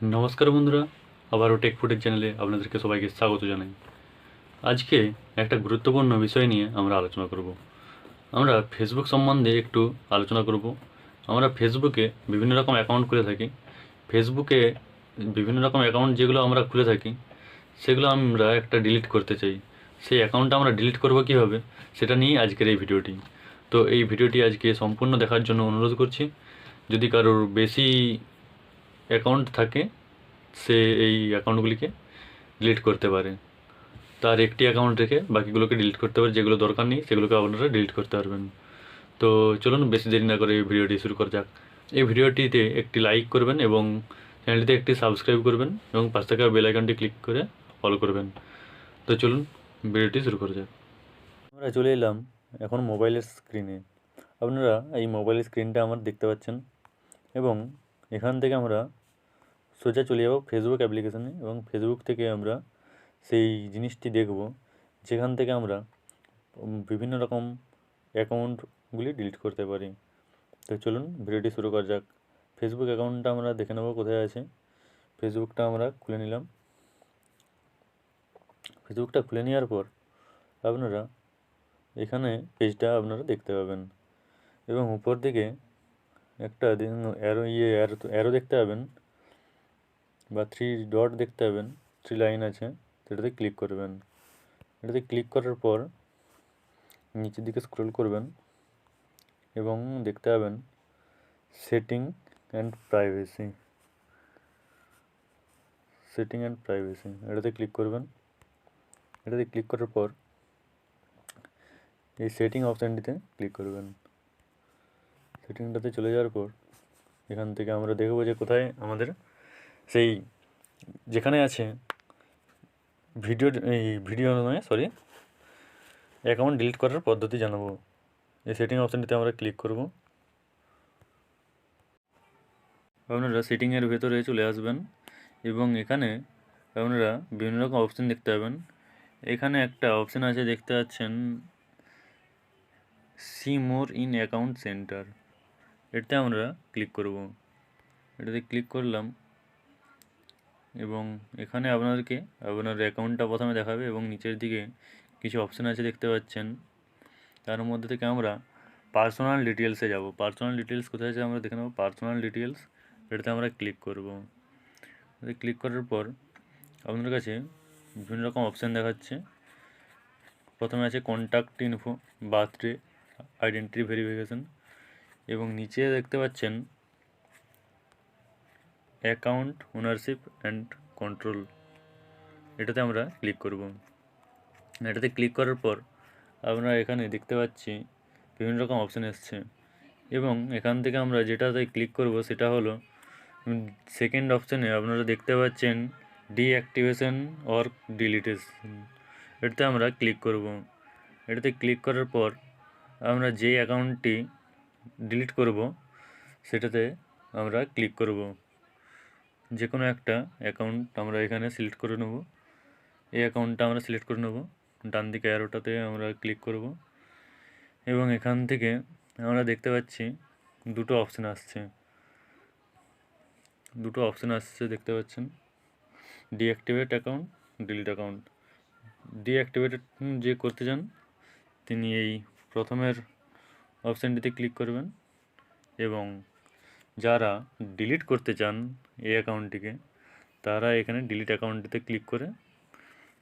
নমস্কার বন্ধুরা, আবারও টেক ফুটের চ্যানেলে আপনাদেরকে সবাইকে স্বাগত জানাই। আজকে একটা গুরুত্বপূর্ণ বিষয় নিয়ে আমরা আলোচনা করব। আমরা ফেসবুক সম্বন্ধে একটু আলোচনা করব। আমরা ফেসবুকে বিভিন্ন রকম অ্যাকাউন্ট খুলে থাকি। ফেসবুকে বিভিন্ন রকম অ্যাকাউন্ট যেগুলো আমরা খুলে থাকি সেগুলো আমরা একটা ডিলিট করতে চাই। সেই অ্যাকাউন্টটা আমরা ডিলিট করব কীভাবে, সেটা নিয়েই আজকের এই ভিডিওটি। তো এই ভিডিওটি আজকে সম্পূর্ণ দেখার জন্য অনুরোধ করছি। যদি কারোর বেশি অ্যাকাউন্ট থাকে সে এই অ্যাকাউন্টগুলিকে ডিলিট করতে পারে। তার একটি অ্যাকাউন্ট রেখে বাকিগুলোকে ডিলিট করতে পারে, যেগুলো দরকার নেই সেগুলোকে আপনারা ডিলিট করতে পারবেন। তো চলুন বেশি দেরি না করে এই ভিডিওটি শুরু করা যাক। এই ভিডিওটিতে একটি লাইক করবেন এবং চ্যানেলটিতে একটি সাবস্ক্রাইব করবেন এবং পাশ থাকা বেল আইকনটি ক্লিক করে ফলো করবেন। তো চলুন ভিডিওটি শুরু করা যাক। আমরা চলে এলাম এখন মোবাইলের স্ক্রিনে। আপনারা এই মোবাইলের স্ক্রিনটা আমার দেখতে পাচ্ছেন এবং এখান থেকে আমরা সোজা চলে যাব ফেসবুক অ্যাপ্লিকেশানে এবং ফেসবুক থেকে আমরা সেই জিনিসটি দেখব যেখান থেকে আমরা বিভিন্ন রকম অ্যাকাউন্টগুলি ডিলিট করতে পারি। তো চলুন ভিডিওটি শুরু করা যাক। ফেসবুক অ্যাকাউন্টটা আমরা দেখে নেব কোথায় আছে। ফেসবুকটা আমরা খুলে নিলাম। ফেসবুকটা খুলে নেওয়ার পর আপনারা এখানে পেজটা আপনারা দেখতে পাবেন এবং উপর দিকে একটা অ্যারো দেখতে পাবেন বা 3 ডট দেখতে পাবেন, 3 লাইন আছে, সেটাতে ক্লিক করবেন। এটাতে ক্লিক করার পর নিচের দিকে স্ক্রল করবেন এবং দেখতে পাবেন সেটিং অ্যান্ড প্রাইভেসি। এটাতে ক্লিক করবেন। এটাতে ক্লিক করার পর এই সেটিং অপশানটিতে ক্লিক করবেন। সেটিংটাতে চলে যাওয়ার পর এখান থেকে আমরা দেখব যে কোথায় আমাদের সেই যেখানে আছে অ্যাকাউন্ট ডিলিট করার পদ্ধতি জানাবো। এই সেটিং অপশানটিতে আমরা ক্লিক করব। আপনারা সেটিংয়ের ভেতরে চলে আসবেন এবং এখানে আপনারা বিভিন্ন রকম অপশান দেখতে পাবেন। এখানে একটা অপশান আছে দেখতে পাচ্ছেন, see more in account centre. এটাতে আমরা ক্লিক করব। এটাতে ক্লিক করলাম এবং এখানে আপনাদেরকে আপনার অ্যাকাউন্টটা প্রথমে দেখাবে এবং নিচের দিকে কিছু অপশান আছে দেখতে পাচ্ছেন। তার মধ্যে থেকে আমরা পার্সোনাল ডিটেলসে যাব। পার্সোনাল ডিটেলস কোথায় আছে আমরা দেখে নেব। পার্সোনাল ডিটেলস, এটাতে আমরা ক্লিক করব। এটাতে ক্লিক করার পর আপনার কাছে বিভিন্ন রকম অপশান দেখাচ্ছে। প্রথমে আছে contact info, birthday, identity verification এবং নিচে দেখতে পাচ্ছেন অ্যাকাউন্ট ওনারশিপ অ্যান্ড কন্ট্রোল। এটাতে আমরা ক্লিক করব। এটাতে ক্লিক করার পর আমরা এখানে দেখতে পাচ্ছি বিভিন্ন রকম অপশান এসছে এবং এখান থেকে আমরা যেটাতে ক্লিক করব সেটা হলো সেকেন্ড অপশানে আপনারা দেখতে পাচ্ছেন ডিঅ্যাক্টিভেশন অর ডিলিটেশন। এটাতে আমরা ক্লিক করব। এটাতে ক্লিক করার পর আমরা যে অ্যাকাউন্টটি ডিলিট করব সেটাতে আমরা ক্লিক করব। যে কোনো একটা অ্যাকাউন্ট আমরা এখানে সিলেক্ট করে নেব। এই অ্যাকাউন্টটা আমরা সিলেক্ট করে নেব। ডান দিকে অ্যারোটাতে আমরা ক্লিক করব এবং এখান থেকে আমরা দেখতে পাচ্ছি দুটো অপশান আসছে দেখতে পাচ্ছেন, deactivate account, delete account. Deactivated যে করতে চান তিনি এই প্রথমের অপশানটিতে ক্লিক করবেন এবং যারা ডিলিট করতে চান এই অ্যাকাউন্টটিকে তারা এখানে ডিলিট অ্যাকাউন্টটিতে ক্লিক করে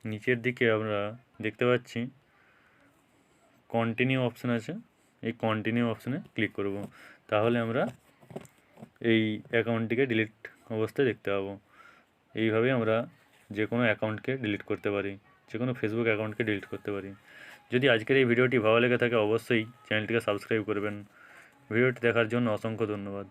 নিচের দিকে আমরা দেখতে পাচ্ছি কন্টিনিউ অপশান আছে, এই কন্টিনিউ অপশানে ক্লিক করব। তাহলে আমরা এই অ্যাকাউন্টটিকে ডিলিট অবস্থায় দেখতে পাবো। এইভাবে আমরা যে কোনো অ্যাকাউন্টকে ডিলিট করতে পারি, যে কোনো ফেসবুক অ্যাকাউন্টকে ডিলিট করতে পারি। যদি আজকের এই ভিডিওটি ভালো লেগে থাকে অবশ্যই চ্যানেলটিকে সাবস্ক্রাইব করবেন। ভিডিওটি দেখার জন্য অসংখ্য ধন্যবাদ।